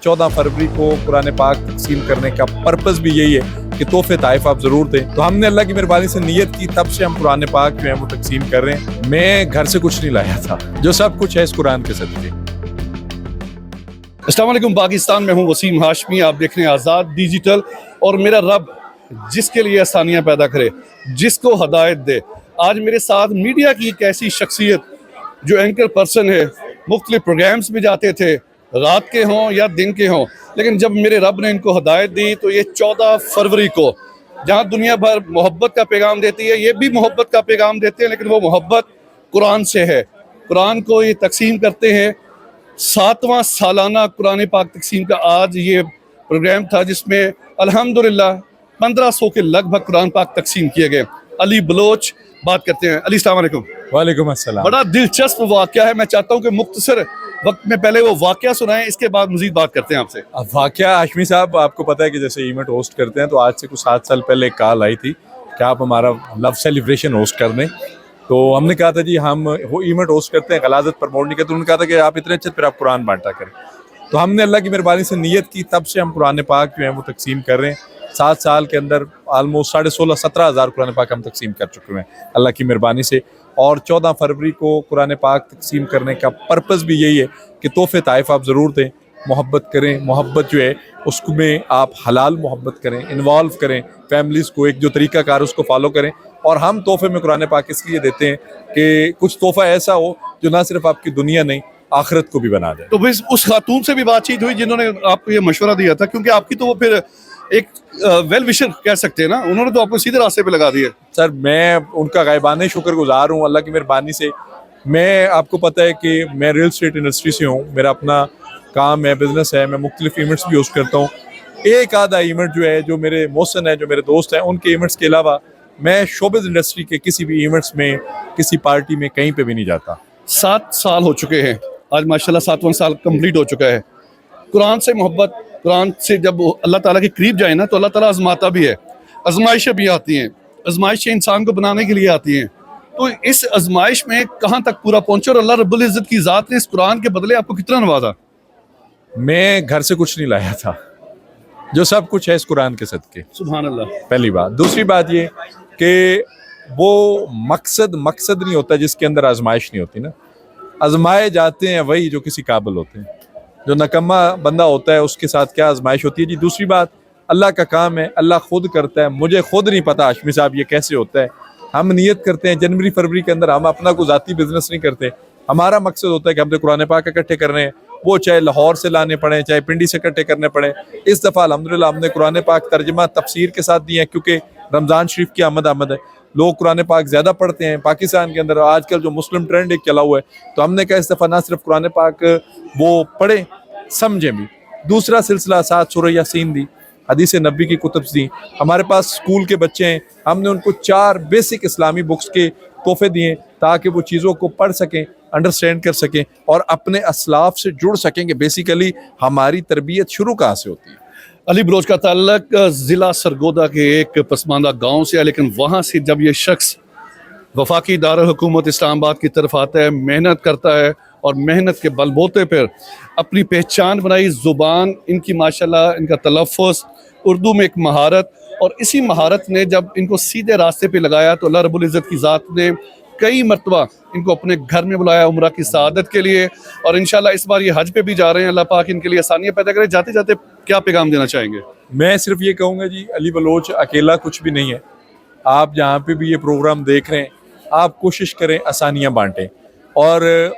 14 फरवरी को कुरान पाक तकसीम करने का पर्पस भी यही है कि तोहफे ताइफ आप ज़रूर दें। तो हमने अल्लाह की मेहरबानी से नियत की, तब से हम कुरान पाक जो है वो तकसीम कर रहे हैं। मैं घर से कुछ नहीं लाया था, जो सब कुछ है इस कुरान के सदक़े। अस्सलाम वालेकुम पाकिस्तान, मैं हूँ वसीम हाशमी, आप देख रहे हैं आज़ाद डिजिटल। और मेरा रब जिसके लिए आसानियाँ पैदा करे, जिसको हदायत दे। आज मेरे साथ मीडिया की एक ऐसी शख्सियत जो एंकर पर्सन है, मुख्तलिफ प्रोग्राम्स में जाते थे, रात के हों या दिन के हों, लेकिन जब मेरे रब ने इनको हदायत दी तो ये 14 फरवरी को जहाँ दुनिया भर मोहब्बत का पैगाम देती है, ये भी मोहब्बत का पैगाम देते हैं, लेकिन वो मोहब्बत कुरान से है। कुरान को ये तकसीम करते हैं। 7वां सालाना कुरान पाक तकसीम का आज ये प्रोग्राम था, जिसमें अल्हम्दुलिल्लाह 1500 के लगभग कुरान पाक तकसीम किए गए। अली बलोच बात करते हैं। अली अस्सलाम वालेकुम। वालेकुम अस्सलाम। बड़ा दिलचस्प वाक़या है, मैं चाहता हूँ कि मुख्तसर वक्त में पहले वो वाक़या सुनाएं, इसके बाद मज़ीद बात करते हैं आपसे। अब वाक़या हाशमी साहब, आपको पता है कि जैसे इवेंट होस्ट करते हैं तो आज से कुछ 7 साल पहले एक कॉल आई थी कि आप हमारा लव सेलिब्रेशन होस्ट कर दें। तो हमने कहा था जी हम वो इवेंट होस्ट करते हैं, गलाज़त प्रमोट नहीं करते। उन्होंने कहा था कि आप इतने अच्छे, फिर आप कुरान बांटा करें। तो हमने अल्लाह की मेहरबानी से नियत की, तब से हम कुरान पाक जो है वो तकसीम कर रहे हैं। 7 साल के अंदर ऑलमोस्ट 16.5-17 हज़ार कुरान पाक हम तकसीम कर चुके हैं अल्लाह की मेहरबानी से। और 14 फरवरी को कुरान पाक तकसीम करने का पर्पस भी यही है कि तोहफे ताइफ आप ज़रूर दें, मोहब्बत करें। मोहब्बत जो है उसमें आप हलाल मोहब्बत करें, इन्वॉल्व करें फैमिलीज़ को, एक जो तरीक़ाकार उसको फॉलो करें। और हम तोहफे में कुरान पाक इसलिए देते हैं कि कुछ तोहफ़ा ऐसा हो जो ना सिर्फ आपकी दुनिया नहीं आखिरत को भी बना जाए। तो बस उस खातून से भी बातचीत हुई जिन्होंने आपको ये मशवरा दिया था, क्योंकि आपकी तो वो फिर एक वेल विशर कह सकते हैं ना, उन्होंने तो आपको सीधे रास्ते पे लगा दिया। सर मैं उनका गायबाने शुक्रगुजार हूँ अल्लाह की मेहरबानी से। मैं, आपको पता है कि मैं रियल एस्टेट इंडस्ट्री से हूँ, मेरा अपना काम है, बिजनेस है, मैं मुख्तलिफ इवेंट्स भी होस्ट करता हूँ। एक आधा इवेंट जो है, जो मेरे मोहसिन है, जो मेरे दोस्त हैं, उनके इवेंट्स के अलावा मैं शोबिज़ इंडस्ट्री के किसी भी इवेंट्स में, किसी पार्टी में, कहीं पे भी नहीं जाता। 7 साल हो चुके हैं, आज माशाल्लाह 7वां साल कंप्लीट हो चुका है। कुरान से मोहब्बत, कुरान से जब अल्लाह ताला के करीब जाए ना, तो अल्लाह ताला आजमाता भी है, आजमाइशें भी आती हैं। आजमाइशें इंसान को बनाने के लिए आती हैं। तो इस आजमाइश में कहाँ तक पूरा पहुंचे और अल्लाह रब्बुल इज़्ज़त की ज़ात ने इस कुरान के बदले आपको कितना नवाजा? मैं घर से कुछ नहीं लाया था, जो सब कुछ है इस कुरान के सदक़े। सुभान अल्लाह। पहली बात। दूसरी बात ये कि वो मकसद नहीं होता जिसके अंदर आजमाइश नहीं होती ना। आजमाए जाते हैं वही जो किसी काबिल होते हैं। जो नकम्मा बंदा होता है उसके साथ क्या आजमाइश होती है जी। दूसरी बात, अल्लाह का काम है, अल्लाह खुद करता है। मुझे खुद नहीं पता हाशमी साहब ये कैसे होता है। हम नियत करते हैं जनवरी फरवरी के अंदर, हम अपना कोई ज़ाती बिजनेस नहीं करते। हमारा मकसद होता है कि हमने कुरान पाक इकट्ठे करने हैं, वो चाहे लाहौर से लाने पड़े, चाहे पिंडी से इकट्ठे करने पड़े। इस दफ़ा अल्हम्दुलिल्लाह हमने कुरान पाक तर्जमा तफसीर के साथ दिए हैं, क्योंकि रमज़ान शरीफ की आमद है, लोग कुरान पाक ज़्यादा पढ़ते हैं पाकिस्तान के अंदर। आजकल जो मुस्लिम ट्रेंड एक चला हुआ है, तो हमने कहा इस दफ़ा ना सिर्फ कुरान पाक वो पढ़ें, समझें भी। दूसरा सिलसिला 7 सूरह यासीन दी, हदीस नबी की कुतुब दी। हमारे पास स्कूल के बच्चे हैं, हमने उनको 4 बेसिक इस्लामी बुक्स के तोहफे दिए ताकि वो चीज़ों को पढ़ सकें, अंडरस्टैंड कर सकें और अपने असलाफ से जुड़ सकें कि बेसिकली हमारी तरबियत शुरू कहाँ से होती है। अली बलोच का ताल्लुक ज़िला सरगोदा के एक पसमानदा गांव से है, लेकिन वहाँ से जब ये शख्स वफाकी दारुल हुकूमत इस्लामाबाद की तरफ आता है, मेहनत करता है और मेहनत के बलबूते पर अपनी पहचान बनाई। ज़ुबान इनकी माशाल्लाह, इनका तलफ़्फ़ुज़, उर्दू में एक महारत, और इसी महारत ने जब इनको सीधे रास्ते पे लगाया तो अल्लाह रब्बुल इज़्ज़त की ज़ात ने कई मरतबा इनको अपने घर में बुलाया उम्रा की सआदत के लिए। और इंशाल्लाह इस बार ये हज पे भी जा रहे हैं। अल्लाह पाक इनके लिए आसानियाँ पैदा करे। जाते जाते क्या पैगाम देना चाहेंगे? मैं सिर्फ ये कहूँगा जी, अली बलोच अकेला कुछ भी नहीं है। आप जहाँ पे भी ये प्रोग्राम देख रहे हैं, आप कोशिश करें आसानियाँ बांटें। और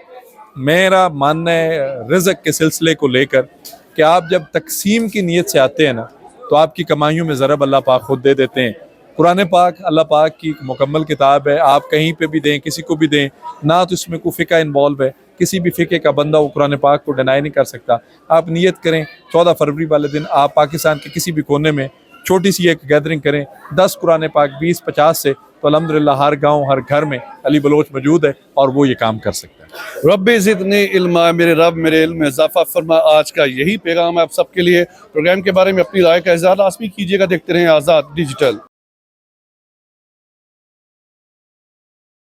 मेरा मानना है रिज़्क़ के सिलसिले को लेकर कि आप जब तकसीम की नीयत से आते हैं ना, तो आपकी कमाइयों में ज़रब अल्लाह पाक खुद दे देते हैं। कुरान पाक अल्लाह पाक की मुकम्मल किताब है, आप कहीं पे भी दें, किसी को भी दें ना, तो इसमें कोई फ़िक़ा इन्वॉल्व है। किसी भी फ़िक़े का बंदा वो कुरान पाक को डिनाई नहीं कर सकता। आप नियत करें 14 फरवरी वाले दिन आप पाकिस्तान के किसी भी कोने में छोटी सी एक गैदरिंग करें, 10 कुरान पाक 20-50 से, तो अल्हम्दुलिल्लाह हर गांव हर घर में अली बलोच मौजूद है और वो ये काम कर सकता है। रब्बे ज़िदनी इल्मा, मेरे रब मेरे इल्म में इजाफा फरमा। आज का यही पैगाम है आप सबके लिए। प्रोग्राम के बारे में अपनी राय का इज़हार लाज़मी कीजिएगा। देखते रहें आज़ाद डिजिटल।